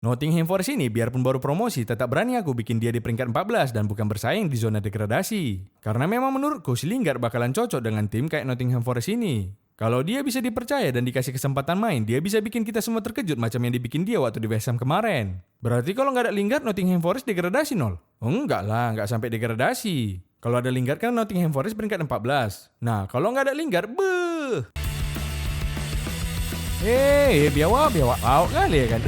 Nottingham Forest ini biarpun baru promosi tetap berani aku bikin dia di peringkat 14 dan bukan bersaing di zona degradasi. Karena memang menurutku si Lingard bakalan cocok dengan tim kayak Nottingham Forest ini. Kalau dia bisa dipercaya dan dikasih kesempatan main, dia bisa bikin kita semua terkejut macam yang dibikin dia waktu di West Ham kemarin. Berarti kalau nggak ada Lingard, Nottingham Forest degradasi nol? Oh, enggak lah, nggak sampai degradasi. Kalau ada Lingard kan Nottingham Forest peringkat 14. Nah, kalau nggak ada Lingard, beuh. Biawak kali ya kan.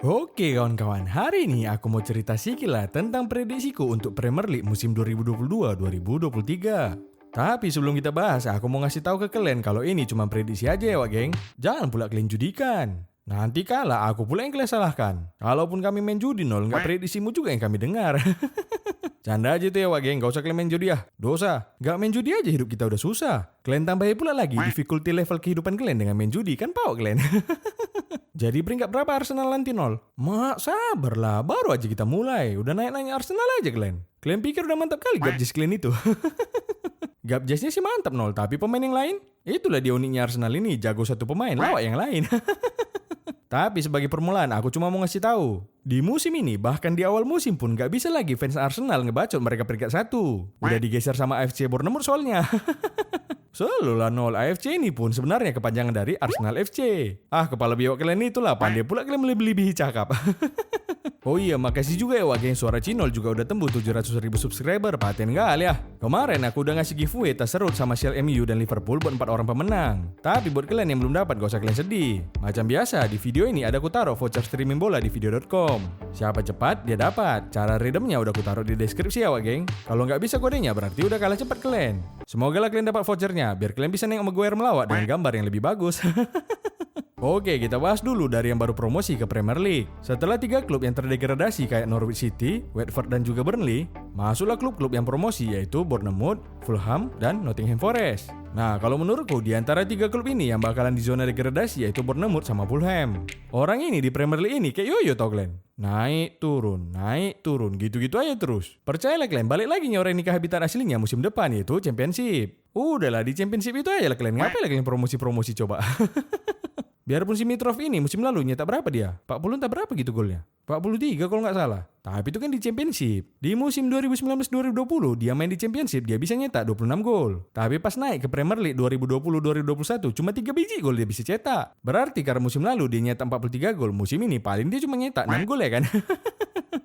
Oke kawan-kawan, hari ini aku mau cerita sedikit lah tentang prediksiku untuk Premier League musim 2022-2023. Tapi sebelum kita bahas, aku mau ngasih tahu ke kalian kalau ini cuma prediksi aja ya wak geng. Jangan pula kalian judikan. Nanti kalah aku pula yang kalian salahkan. Kalaupun kami main judi nol, nggak prediksimu juga yang kami dengar. Canda aja tuh ya wak geng, gak usah kalian main judi ya. Dosa, gak main judi aja hidup kita udah susah. Kalian tambahin pula lagi difficulty level kehidupan kalian dengan main judi, kan pau kalian. Jadi peringkat berapa Arsenal nanti nol? Mak sabarlah, baru aja kita mulai. Udah naik-naik Arsenal aja kalian. Kalian pikir udah mantap kali Gapjes kalian itu. Gapjesnya sih mantap nol, tapi pemain yang lain? Itulah dia uniknya Arsenal ini, jago satu pemain, lawak yang lain. Tapi sebagai permulaan aku cuma mau ngasih tahu. Di musim ini, bahkan di awal musim pun gak bisa lagi fans Arsenal ngebacot mereka peringkat 1. Udah digeser sama AFC Bournemouth soalnya. Selalulah nol, AFC ini pun sebenarnya kepanjangan dari Arsenal FC. Kepala biawak kalian itulah, pandai pula kalian melebihi cakap. Oh iya, makasih juga ya wak geng, suara Cinol juga udah tembus 700.000 subscriber, paten kali ya. Kemarin aku udah ngasih giveaway tas serut sama Shell MU dan Liverpool buat 4 orang pemenang. Tapi buat kalian yang belum dapat gak usah kalian sedih. Macam biasa, di video ini ada aku taruh voucher streaming bola di video.com. Siapa cepat, dia dapat. Cara redeemnya udah aku taruh di deskripsi ya wak geng. Kalau nggak bisa kodenya berarti udah kalah cepat kalian. Semoga lah kalian dapat vouchernya, biar kalian bisa nengok Maguire melawat dengan gambar yang lebih bagus. Oke, kita bahas dulu dari yang baru promosi ke Premier League. Setelah 3 klub yang terdegradasi kayak Norwich City, Watford dan juga Burnley, masuklah klub-klub yang promosi yaitu Bournemouth, Fulham, dan Nottingham Forest. Nah, kalau menurutku di antara 3 klub ini yang bakalan di zona degradasi yaitu Bournemouth sama Fulham. Orang ini di Premier League ini kayak yoyo tau kalian. Naik turun, gitu-gitu aja terus. Percayalah kalian, balik lagi nyawarin nikah habitat aslinya musim depan yaitu Championship. Udahlah, di Championship itu aja lah kalian. Ngapain lagi kalian promosi-promosi coba? Biarpun si Mitrov ini musim lalu nyetak berapa dia? 40 entah berapa gitu golnya? 43 kalau nggak salah. Tapi itu kan di Championship. Di musim 2019-2020 dia main di Championship dia bisa nyetak 26 gol. Tapi pas naik ke Premier League 2020-2021 cuma 3 biji gol dia bisa cetak. Berarti karena musim lalu dia nyetak 43 gol, musim ini paling dia cuma nyetak 6 gol ya kan?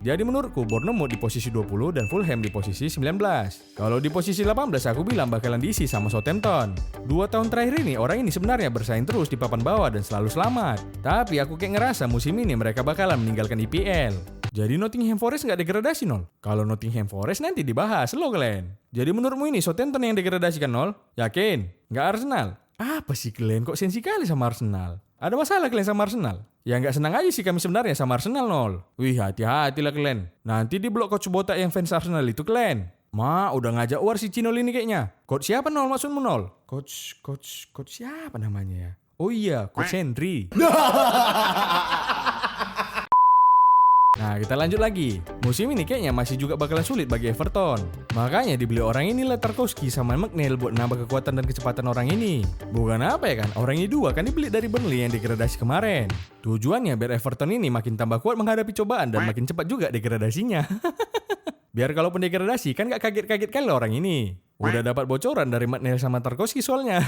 Jadi menurutku Bournemouth di posisi 20 dan Fulham di posisi 19. Kalau di posisi 18 aku bilang bakalan diisi sama Southampton. 2 tahun terakhir ini orang ini sebenarnya bersaing terus di papan bawah dan selalu selamat. Tapi aku kayak ngerasa musim ini mereka bakalan meninggalkan IPL. Jadi Nottingham Forest nggak degradasi nol. Kalau Nottingham Forest nanti dibahas lo kalian. Jadi menurutmu ini Southampton yang degradasi kan nol? Yakin? Nggak Arsenal? Apa sih kalian kok sensi kali sama Arsenal? Ada masalah kalian sama Arsenal? Ya nggak senang aja sih kami sebenarnya sama Arsenal nol. Wih, hati-hati lah kalian. Nanti di blok coach botak yang fans Arsenal itu kalian. Udah ngajak war si Cinol ini kayaknya. Coach siapa nol maksudmu nol? Coach siapa namanya ya? Oh iya, Coach Henry. Nah, kita lanjut lagi. Musim ini kayaknya masih juga bakalan sulit bagi Everton. Makanya dibeli orang ini Tarkowski sama McNeil buat nambah kekuatan dan kecepatan orang ini. Bukan apa ya kan, orang ini 2 kan dibeli dari Burnley yang degradasi kemarin. Tujuannya biar Everton ini makin tambah kuat menghadapi cobaan dan makin cepat juga degradasinya. Biar kalaupun degradasi kan gak kaget-kaget kali orang ini. Udah dapat bocoran dari McNeil sama Tarkowski soalnya.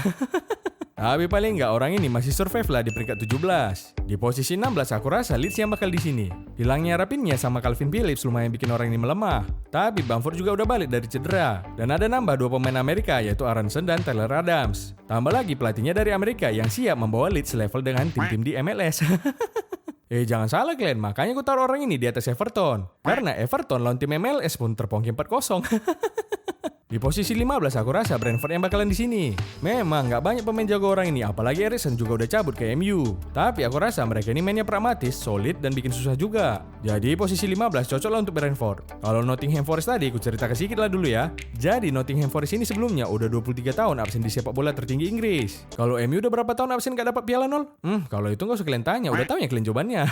Tapi paling nggak orang ini masih survive lah di peringkat 17. Di posisi 16 aku rasa Leeds yang bakal di sini. Hilangnya Rapinha sama Calvin Phillips lumayan bikin orang ini melemah. Tapi Bamford juga udah balik dari cedera. Dan ada nambah 2 pemain Amerika yaitu Aronson dan Tyler Adams. Tambah lagi pelatihnya dari Amerika yang siap membawa Leeds level dengan tim-tim di MLS. Jangan salah kalian, makanya aku taruh orang ini di atas Everton. Karena Everton lawan tim MLS pun terpongki 4-0. Di posisi 15 aku rasa Brentford yang bakalan di sini. Memang nggak banyak pemain jago orang ini, apalagi Eriksen juga udah cabut ke MU. Tapi aku rasa mereka ini mainnya pragmatis, solid dan bikin susah juga. Jadi posisi 15 cocok lah untuk Brentford. Kalau Nottingham Forest tadi aku ceritakan sedikit lah dulu ya. Jadi Nottingham Forest ini sebelumnya udah 23 tahun absen di sepak bola tertinggi Inggris. Kalau MU udah berapa tahun absen gak dapat piala nol? Kalau itu nggak usah kalian tanya, udah tahu ya kalian jawabannya.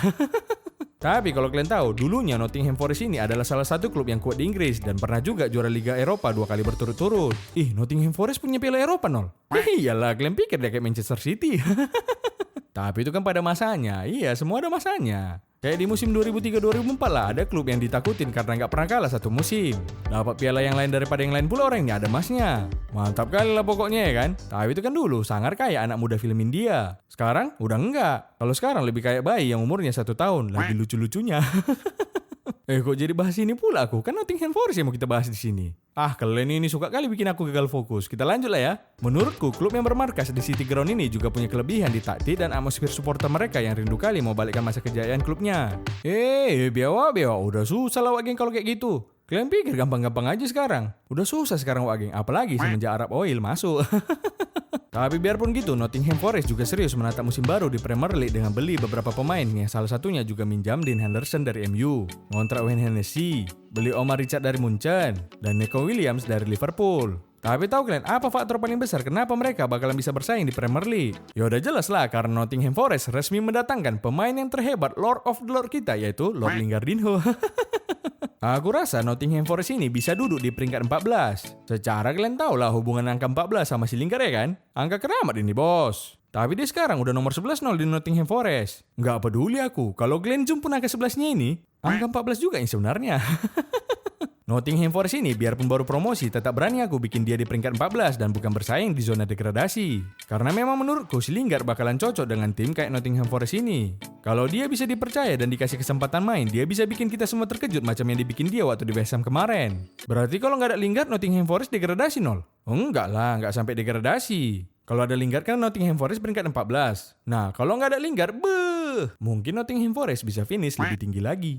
Tapi kalau kalian tahu, dulunya Nottingham Forest ini adalah salah satu klub yang kuat di Inggris dan pernah juga juara Liga Eropa 2 kali berturut-turut. Nottingham Forest punya Piala Eropa, Nol. Iyalah, kalian pikir dia kayak Manchester City. Tapi itu kan pada masanya. Iya, semua ada masanya. Kayak di musim 2003-2004 lah, ada klub yang ditakutin karena nggak pernah kalah satu musim. Dapat piala yang lain daripada yang lain pula orang ini ada emasnya. Mantap kali lah pokoknya ya kan. Tapi itu kan dulu sangar kayak anak muda film India. Sekarang udah enggak. Kalau sekarang lebih kayak bayi yang umurnya 1 tahun, lagi lucu-lucunya. Kok jadi bahas ini pula aku? Kan Nottingham Forest yang mau kita bahas di sini. Kalian ini suka kali bikin aku gagal fokus. Kita lanjut lah ya. Menurutku, klub yang bermarkas di City Ground ini juga punya kelebihan di taktik dan atmosfer supporter mereka yang rindu kali mau balikkan masa kejayaan klubnya. Biawa, udah susah lah Wak Geng kalau kayak gitu. Kalian pikir gampang-gampang aja sekarang? Udah susah sekarang Wak Geng, apalagi semenjak Arab Oil masuk. Tapi biarpun gitu, Nottingham Forest juga serius menatap musim baru di Premier League dengan beli beberapa pemain yang salah satunya juga minjam Dean Henderson dari MU, ngontrak Wayne Hennessy, beli Omar Richard dari Munchen, dan Nico Williams dari Liverpool. Tapi tahu kalian apa faktor paling besar kenapa mereka bakalan bisa bersaing di Premier League? Ya udah jelas lah, karena Nottingham Forest resmi mendatangkan pemain yang terhebat Lord of the Lord kita, yaitu Lord Lingardinho. Aku rasa Nottingham Forest ini bisa duduk di peringkat 14. Secara kalian tahu lah hubungan angka 14 sama si Lingard ya kan? Angka keramat ini bos. Tapi dia sekarang udah nomor 11-0 di Nottingham Forest. Nggak peduli aku, kalau Glenn Joom pun angka 11-nya ini, angka 14 juga yang sebenarnya. Nottingham Forest ini biarpun baru promosi tetap berani aku bikin dia di peringkat 14 dan bukan bersaing di zona degradasi. Karena memang menurutku si Lingard bakalan cocok dengan tim kayak Nottingham Forest ini. Kalau dia bisa dipercaya dan dikasih kesempatan main, dia bisa bikin kita semua terkejut macam yang dibikin dia waktu di West Ham kemarin. Berarti kalau nggak ada Lingard, Nottingham Forest degradasi nol? Enggak lah, nggak sampai degradasi. Kalau ada Lingard kan Nottingham Forest peringkat 14. Nah, kalau nggak ada Lingard, mungkin Nottingham Forest bisa finish lebih tinggi lagi.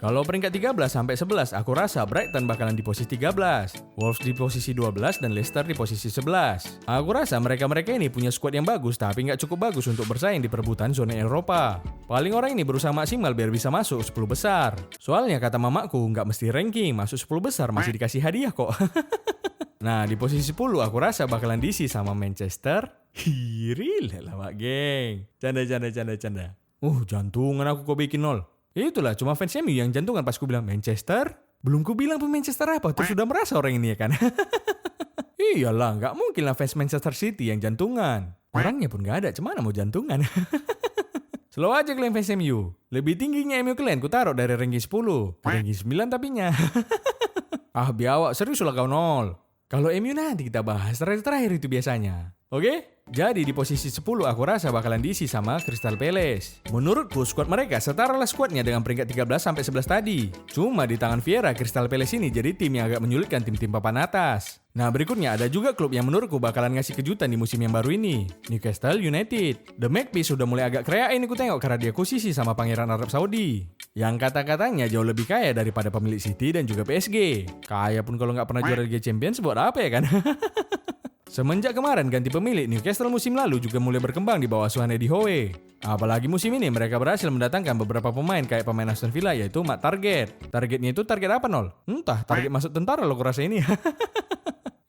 Kalau peringkat 13 sampai 11, aku rasa Brighton bakalan di posisi 13, Wolves di posisi 12, dan Leicester di posisi 11. Aku rasa mereka-mereka ini punya skuad yang bagus, tapi nggak cukup bagus untuk bersaing di perebutan zona Eropa. Paling orang ini berusaha maksimal biar bisa masuk 10 besar. Soalnya kata mamaku, nggak mesti ranking, masuk 10 besar masih dikasih hadiah kok. Nah, di posisi 10 aku rasa bakalan diisi sama Manchester. Real lah Wak Geng. Canda. Jantungan aku kok bikin nol. Itulah cuma fans MU yang jantungan pas ku bilang Manchester. Belum ku bilang pun Manchester apa, terus sudah merasa orang ini ya kan. Iyalah, nggak mungkin lah fans Manchester City yang jantungan. Orangnya pun nggak ada, cemana mau jantungan. Slow aja kalian fans MU. Lebih tingginya MU kalian ku taruh dari ranking 10 ke ranking 9 tapinya. Biawak, serius lah kau nol. Kalau MU nanti kita bahas terakhir itu biasanya. Oke? Jadi di posisi 10 aku rasa bakalan diisi sama Crystal Palace. Menurutku skuad mereka setara lah skuadnya dengan peringkat 13 sampai 11 tadi. Cuma di tangan Vieira, Crystal Palace ini jadi tim yang agak menyulitkan tim-tim papan atas. Nah berikutnya ada juga klub yang menurutku bakalan ngasih kejutan di musim yang baru ini. Newcastle United. The Magpies sudah mulai agak kaya ini ku tengok karena dia kusisi sama Pangeran Arab Saudi. Yang kata-katanya jauh lebih kaya daripada pemilik City dan juga PSG. Kaya pun kalau nggak pernah juara Liga Champions buat apa ya kan? Semenjak kemarin ganti pemilik, Newcastle musim lalu juga mulai berkembang di bawah asuhan Eddie Howe. Apalagi musim ini mereka berhasil mendatangkan beberapa pemain kayak pemain Aston Villa yaitu Matt Target. Targetnya itu target apa nol? Entah, target masuk tentara lo kurasa ini.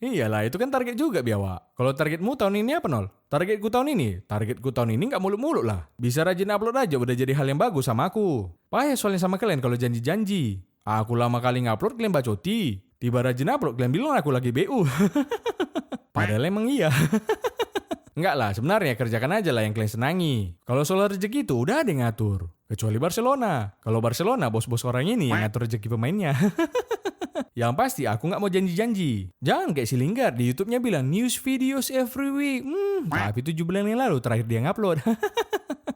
Iyalah, itu kan target juga biawa. Kalau targetmu tahun ini apa nol? Targetku tahun ini nggak muluk-muluk lah. Bisa rajin upload aja udah jadi hal yang bagus sama aku. Payah soalnya sama kalian kalau janji-janji. Aku lama kali ngupload kalian bacoti. Tiba rajin upload kalian bilang aku lagi BU. Padahal emang iya. Enggak lah, sebenarnya kerjakan aja lah yang kalian senangi. Kalau soal rezeki itu udah ada yang ngatur. Kecuali Barcelona. Kalau Barcelona, bos-bos orang ini yang ngatur rezeki pemainnya. Yang pasti aku nggak mau janji-janji. Jangan kayak si Lingard di YouTube-nya bilang news videos every week. Tapi 7 bulan yang lalu terakhir dia ngupload.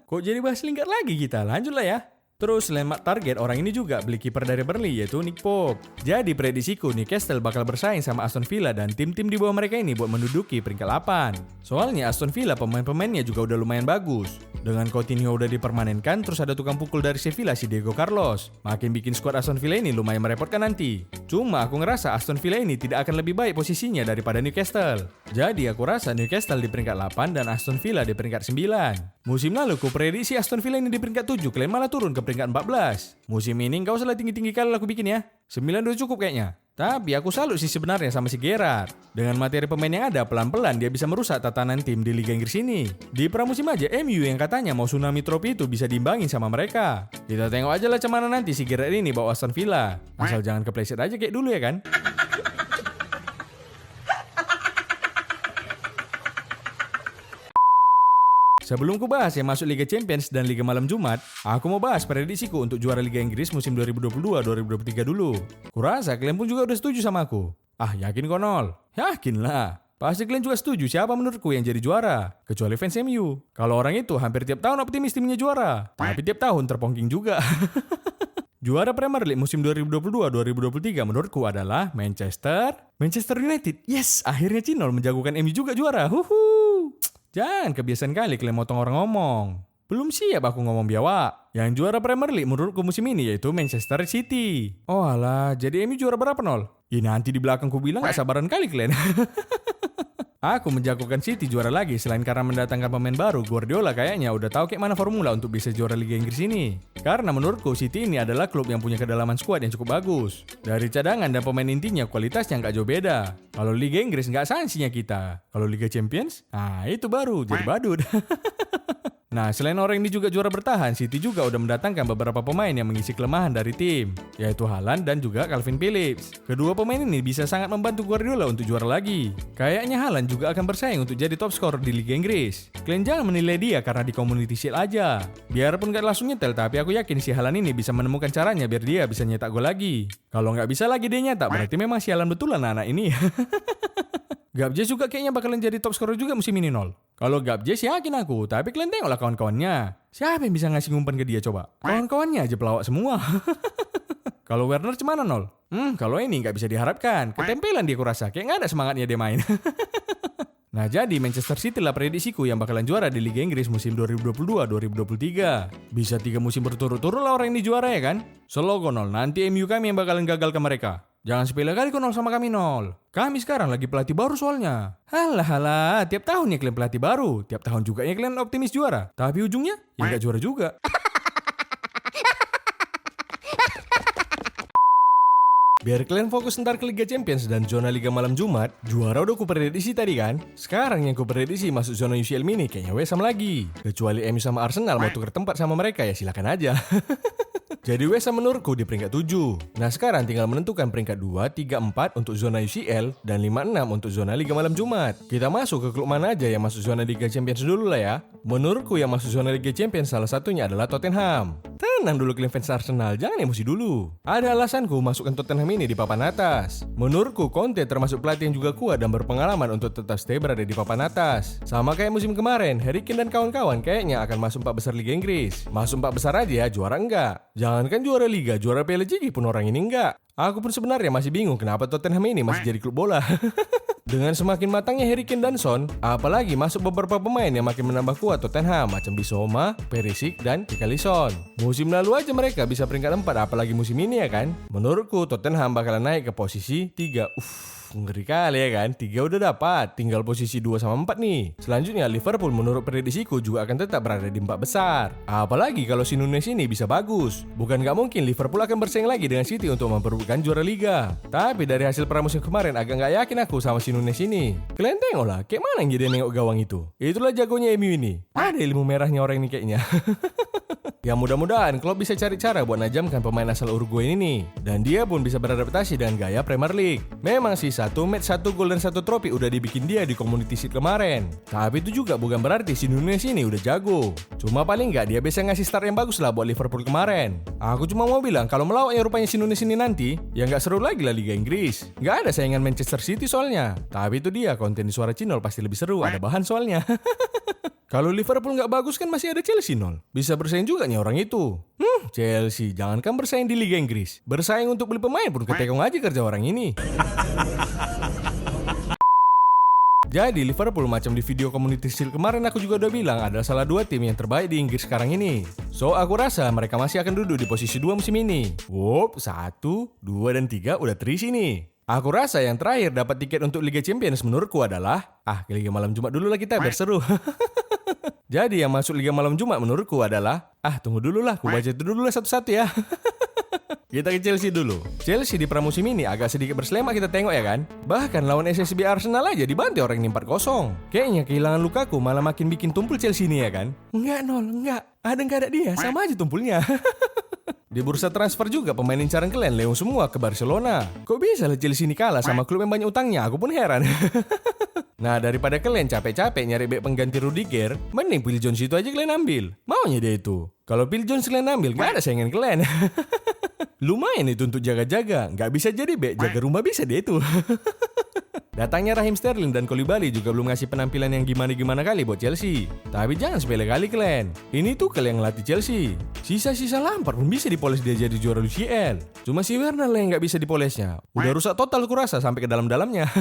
Kok jadi bahas Lingard lagi kita? Lanjut lah ya. Terus selain Matt Target, orang ini juga beli kiper dari Burnley yaitu Nick Pope. Jadi prediksiku Newcastle bakal bersaing sama Aston Villa dan tim-tim di bawah mereka ini buat menduduki peringkat 8. Soalnya Aston Villa pemain-pemainnya juga udah lumayan bagus. Dengan Coutinho udah dipermanenkan, terus ada tukang pukul dari Sevilla si Diego Carlos. Makin bikin skuad Aston Villa ini lumayan merepotkan nanti. Cuma aku ngerasa Aston Villa ini tidak akan lebih baik posisinya daripada Newcastle. Jadi aku rasa Newcastle di peringkat 8 dan Aston Villa di peringkat 9. Musim lalu ku prediksi Aston Villa ini di peringkat 7, kalian malah turun ke peringkat 14. Musim ini nggak usah tinggi-tinggi kali aku bikin ya. 9 udah cukup kayaknya. Tapi aku salut sih sebenarnya sama si Gerrard. Dengan materi pemain yang ada, pelan-pelan dia bisa merusak tatanan tim di Liga Inggris ini. Di pramusim aja MU yang katanya mau tsunami trofi itu bisa diimbangin sama mereka. Kita tengok aja lah cemana nanti si Gerrard ini bawa Aston Villa. Asal jangan kepleset aja kayak dulu ya kan. Sebelum ku bahas yang masuk Liga Champions dan Liga Malam Jumat, aku mau bahas prediksiku untuk juara Liga Inggris musim 2022-2023 dulu. Kurasa kalian pun juga udah setuju sama aku. Ah, yakin kok Nol? Yakin lah. Pasti kalian juga setuju siapa menurutku yang jadi juara. Kecuali fans MU. Kalau orang itu hampir tiap tahun optimis timnya juara. Tapi tiap tahun terpongking juga. Juara Premier League musim 2022-2023 menurutku adalah Manchester United. Yes, akhirnya Cinol menjagokan MU juga juara. Jangan kebiasaan kali kalian motong orang ngomong. Belum siap aku ngomong biawak. Yang juara Premier League menurutku musim ini yaitu Manchester City. Oh alah, jadi MU juara berapa Nol? Ya nanti di belakang ku bilang gak sabaran kali kalian. Aku menjagokan City juara lagi selain karena mendatangkan pemain baru. Guardiola kayaknya udah tahu kayak mana formula untuk bisa juara Liga Inggris ini. Karena menurutku City ini adalah klub yang punya kedalaman skuad yang cukup bagus. Dari cadangan dan pemain intinya kualitasnya nggak jauh beda. Kalau Liga Inggris nggak sanksinya kita. Kalau Liga Champions, nah itu baru jadi badut. Nah, selain orang ini juga juara bertahan, City juga udah mendatangkan beberapa pemain yang mengisi kelemahan dari tim, yaitu Haaland dan juga Calvin Phillips. Kedua pemain ini bisa sangat membantu Guardiola untuk juara lagi. Kayaknya Haaland juga akan bersaing untuk jadi top scorer di Liga Inggris. Kalian jangan menilai dia karena di Community Shield aja. Biarpun gak langsung nyetel, tapi aku yakin si Haaland ini bisa menemukan caranya biar dia bisa nyetak gol lagi. Kalau nggak bisa lagi dia nyetak, berarti memang si Haaland betulan anak ini. Gabjes juga kayaknya bakalan jadi top scorer juga musim ini Nol. Kalau Gabjes yakin aku, tapi kalian tengoklah kawan-kawannya. Siapa yang bisa ngasih ngumpan ke dia coba? Kawan-kawannya aja pelawak semua. Kalau Werner cemana Nol? Kalau ini nggak bisa diharapkan. Ketempelan dia kurasa, kayak nggak ada semangatnya dia main. Nah jadi Manchester City lah prediksiku yang bakalan juara di Liga Inggris musim 2022-2023. Bisa 3 musim berturut-turut lah orang ini juara ya kan? Selogo Nol, nanti MU kami yang bakalan gagal ke mereka. Jangan sepele kali kok Nol sama kami Nol. Kami sekarang lagi pelatih baru soalnya. Halah, tiap tahun ya kalian pelatih baru. Tiap tahun juga ya kalian optimis juara. Tapi ujungnya ya nggak juara juga. Biar kalian fokus ntar ke Liga Champions dan zona Liga Malam Jumat, juara udah kuprediksi tadi kan? Sekarang yang kuprediksi masuk zona UCL mini kayaknya West Ham lagi. Kecuali MU sama Arsenal mau tuker tempat sama mereka ya silakan aja. Jadi West Ham menurutku di peringkat 7. Nah sekarang tinggal menentukan peringkat 2, 3, 4 untuk zona UCL dan 5, 6 untuk zona Liga Malam Jumat. Kita masuk ke klub mana aja yang masuk zona Liga Champions dulu lah ya. Menurutku yang masuk zona Liga Champions salah satunya adalah Tottenham. Tenang dulu kalian fans Arsenal, jangan emosi dulu. Ada alasanku masukkan Tottenham ini di papan atas. Menurutku Conte termasuk pelatih yang juga kuat dan berpengalaman untuk tetap stay berada di papan atas. Sama kayak musim kemarin, Harry Kane dan kawan-kawan kayaknya akan masuk 4 besar Liga Inggris. Masuk 4 besar aja, juara enggak. Jangankan juara Liga, juara Piala Liga pun orang ini enggak. Aku pun sebenarnya masih bingung kenapa Tottenham ini masih jadi klub bola. Dengan semakin matangnya Harry Kane dan Son, apalagi masuk beberapa pemain yang makin menambah kuat Tottenham macam Bissouma, Perisic, dan Richarlison. Musim lalu aja mereka bisa peringkat 4, apalagi musim ini ya kan? Menurutku Tottenham bakalan naik ke posisi 3. Ngeri kali ya kan, 3 udah dapat, tinggal posisi 2 sama 4 nih. Selanjutnya Liverpool menurut prediksiku juga akan tetap berada di 4 besar. Apalagi kalau si Nunes ini bisa bagus. Bukan gak mungkin Liverpool akan bersaing lagi dengan City untuk memperebutkan juara Liga. Tapi dari hasil pramusim kemarin agak gak yakin aku sama si Nunes ini. Kalian tengoklah, kayak mana yang jadi nengok gawang itu. Itulah jagonya MU ini. Ada ilmu merahnya orang ini kayaknya. Ya mudah-mudahan Klopp bisa cari cara buat najamkan pemain asal Uruguay ini nih. Dan dia pun bisa beradaptasi dengan gaya Premier League. Memang sih 1 match 1 gol dan 1 trofi udah dibikin dia di Community Shield kemarin. Tapi itu juga bukan berarti si Nunes ini udah jago. Cuma paling nggak dia bisa ngasih start yang bagus lah buat Liverpool kemarin. Aku cuma mau bilang kalau melawaknya rupanya si Nunes ini nanti, ya nggak seru lagi lah Liga Inggris. Nggak ada saingan Manchester City soalnya. Tapi itu dia konten di Suara Cinol pasti lebih seru, ada bahan soalnya. Kalau Liverpool nggak bagus kan masih ada Chelsea Nol. Bisa bersaing juga nih orang itu. Chelsea, jangankan bersaing di Liga Inggris. Bersaing untuk beli pemain pun ketekong aja kerja orang ini. Jadi Liverpool macam di video Community Shield kemarin aku juga udah bilang adalah salah 2 tim yang terbaik di Inggris sekarang ini. So aku rasa mereka masih akan duduk di posisi 2 musim ini. 1, 2, dan 3 udah terisi nih. Aku rasa yang terakhir dapat tiket untuk Liga Champions menurutku adalah Liga Malam Jumat dulu lah kita biar seru. Jadi yang masuk Liga Malam Jumat menurutku adalah tunggu dulu lah, aku baca itu dulu lah satu-satu ya. Kita ke Chelsea dulu. Chelsea di pramusim ini agak sedikit berselema kita tengok ya kan. Bahkan lawan SSB Arsenal aja dibantai orang ini 4-0. Kayaknya kehilangan Lukaku malah makin bikin tumpul Chelsea ini ya kan. Enggak Nol, enggak. Ada nggak ada dia, sama aja tumpulnya. Di bursa transfer juga pemain incaran kalian Leo semua ke Barcelona. Kok bisa lah Chelsea ini kalah sama klub yang banyak utangnya, aku pun heran. Nah daripada kalian capek-capek nyari bek pengganti Rudiger, mending Phil Jones itu aja kalian ambil. Maunya dia itu. Kalau Phil Jones kalian ambil, gak ada saingan kalian. Lumayan itu untuk jaga-jaga, nggak bisa jadi bek jaga rumah bisa dia itu. Datangnya Raheem Sterling dan Koulibaly juga belum ngasih penampilan yang gimana-gimana kali buat Chelsea. Tapi jangan sepele kali kalian. Ini tuh kalian ngelatih Chelsea. Sisa-sisa Lampard pun bisa dipoles dia jadi juara UCL. Cuma si Werner lah yang nggak bisa dipolesnya. Udah rusak total aku rasa sampai ke dalam-dalamnya.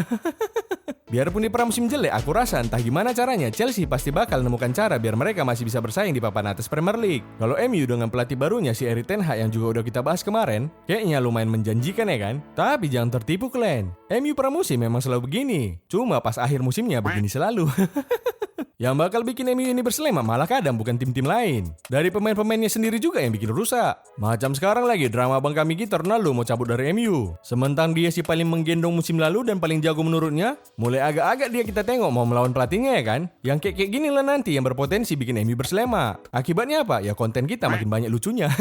Biarpun di pramusim jelek, aku rasa entah gimana caranya Chelsea pasti bakal nemukan cara biar mereka masih bisa bersaing di papan atas Premier League. Kalau MU dengan pelatih barunya si Erik ten Hag yang juga udah kita bahas kemarin, kayaknya lumayan menjanjikan ya kan? Tapi jangan tertipu kalian. MU pramusim memang selalu begini. Cuma pas akhir musimnya begini selalu. Yang bakal bikin MU ini berselema malah kadang bukan tim-tim lain. Dari pemain-pemainnya sendiri juga yang bikin rusak. Macam sekarang lagi drama bang kami kita Ronaldo mau cabut dari MU. Sementara dia si paling menggendong musim lalu dan paling jago menurutnya. Mulai agak-agak dia kita tengok mau melawan pelatihnya ya kan. Yang kayak gini lah nanti yang berpotensi bikin MU berselema. Akibatnya apa? Ya konten kita makin banyak lucunya.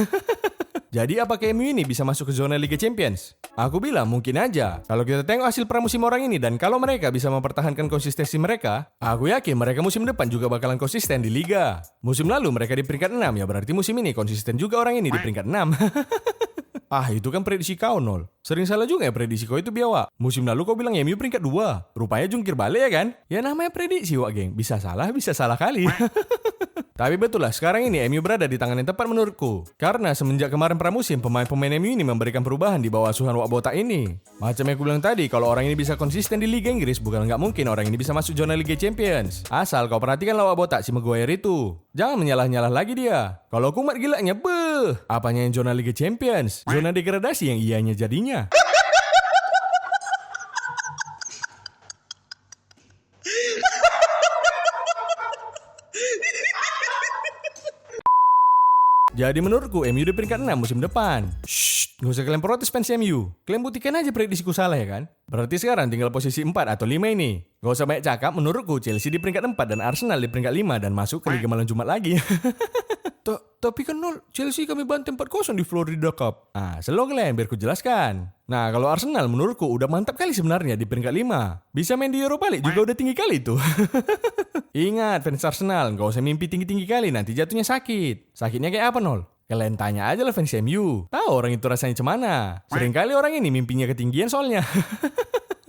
Jadi apakah MU ini bisa masuk ke zona Liga Champions? Aku bilang mungkin aja. Kalau kita tengok hasil pramusim orang ini dan kalau mereka bisa mempertahankan konsistensi mereka, aku yakin mereka musim depan juga bakalan konsisten di Liga. Musim lalu mereka di peringkat 6, ya berarti musim ini konsisten juga orang ini di peringkat 6. Ah itu kan prediksi kau Nol. Sering salah juga ya prediksi kau itu biawak. Musim lalu kau bilang MU peringkat 2. Rupanya jungkir balik ya kan? Ya namanya prediksi wak geng. Bisa salah kali. Tapi betul lah, sekarang ini MU berada di tangan yang tepat menurutku. Karena semenjak kemarin pramusim, pemain-pemain MU ini memberikan perubahan di bawah asuhan Wak Botak ini. Macam yang aku bilang tadi, kalau orang ini bisa konsisten di Liga Inggris, bukan nggak mungkin orang ini bisa masuk zona Liga Champions. Asal kau perhatikan Wak Botak si Maguire itu. Jangan menyalah-nyalah lagi dia. Kalau kumat gilanya, apanya yang zona Liga Champions? Zona degradasi yang ianya jadinya. Jadi menurutku MU di peringkat 6 musim depan. Shh, gak usah kalian protes fans MU. Kalian buktikan aja prediksiku salah ya kan? Berarti sekarang tinggal posisi 4 atau 5 ini. Gak usah banyak cakap, menurutku Chelsea di peringkat 4 dan Arsenal di peringkat 5 dan masuk ke Liga Malam Jumat lagi. Tapi kan Nol, Chelsea kami bantai 4-0 di Florida Cup. Selalu kalian biar ku jelaskan. Nah, kalau Arsenal menurutku udah mantap kali sebenarnya di peringkat 5. Bisa main di Europa League juga udah tinggi kali tuh. Ingat fans Arsenal, gak usah mimpi tinggi-tinggi kali nanti jatuhnya sakit. Sakitnya kayak apa Nol? Kalian tanya aja lah fans MU. Tahu orang itu rasanya cemana. Seringkali orang ini mimpinya ketinggian soalnya.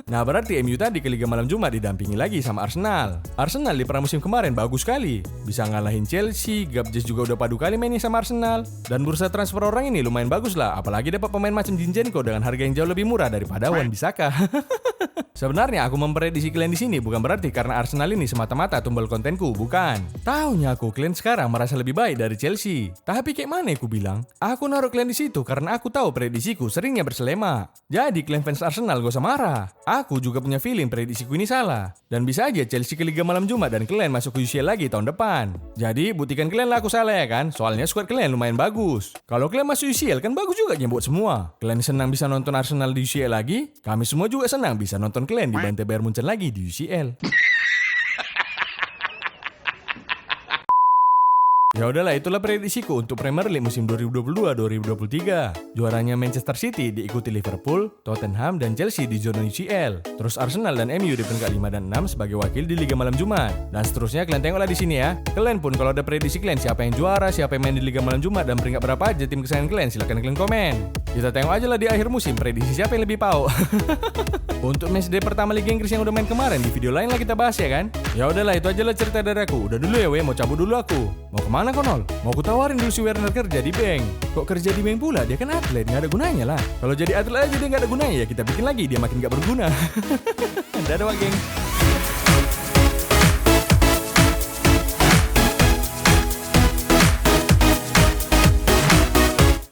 Nah berarti MU tadi ke Liga Malam Jumat didampingi lagi sama Arsenal. Arsenal di pramusim kemarin bagus sekali. Bisa ngalahin Chelsea, Gabjes juga udah padu kali mainin sama Arsenal. Dan bursa transfer orang ini lumayan bagus lah. Apalagi dapat pemain macam Zinchenko dengan harga yang jauh lebih murah daripada Wan-Bissaka. Sebenarnya aku memprediksi kalian di sini bukan berarti karena Arsenal ini semata-mata tumbal kontenku, bukan. Taunya aku kalian sekarang merasa lebih baik dari Chelsea. Tapi kayak mana aku bilang? Aku naruh kalian di situ karena aku tahu prediksiku seringnya berselema. Jadi kalian fans Arsenal gak usah marah. Aku juga punya feeling prediksiku ini salah. Dan bisa aja Chelsea ke Liga Malam Jumat dan kalian masuk ke UCL lagi tahun depan. Jadi buktikan kalian lah aku salah ya kan? Soalnya squad kalian lumayan bagus. Kalau kalian masuk UCL kan bagus juga buat semua. Kalian senang bisa nonton Arsenal di UCL lagi? Kami semua juga senang bisa nonton kalian dibantai Bayern Munchen lagi di UCL. Ya udahlah, itulah prediksiku untuk Premier League musim 2022-2023. Juaranya Manchester City diikuti Liverpool, Tottenham, dan Chelsea di zona UCL. Terus Arsenal dan MU di peringkat 5 dan 6 sebagai wakil di Liga Malam Jumat. Dan seterusnya kalian tengoklah di sini ya. Kalian pun kalau ada prediksi kalian siapa yang juara, siapa yang main di Liga Malam Jumat dan peringkat berapa aja tim kesayangan kalian, silahkan kalian komen. Kita tengok aja lah di akhir musim prediksi siapa yang lebih pau. Untuk matchday pertama Liga Inggris yang udah main kemarin di video lain lah kita bahas ya kan. Ya udahlah, itu aja lah cerita dari aku. Udah dulu ya mau cabut dulu aku. Mau kemana Konol? Mau aku tawarin dulu si Werner kerja di bank. Kok kerja di bank pula? Dia kan atlet, gak ada gunanya lah. Kalau jadi atlet aja dia gak ada gunanya ya kita bikin lagi dia makin gak berguna. Dadah geng.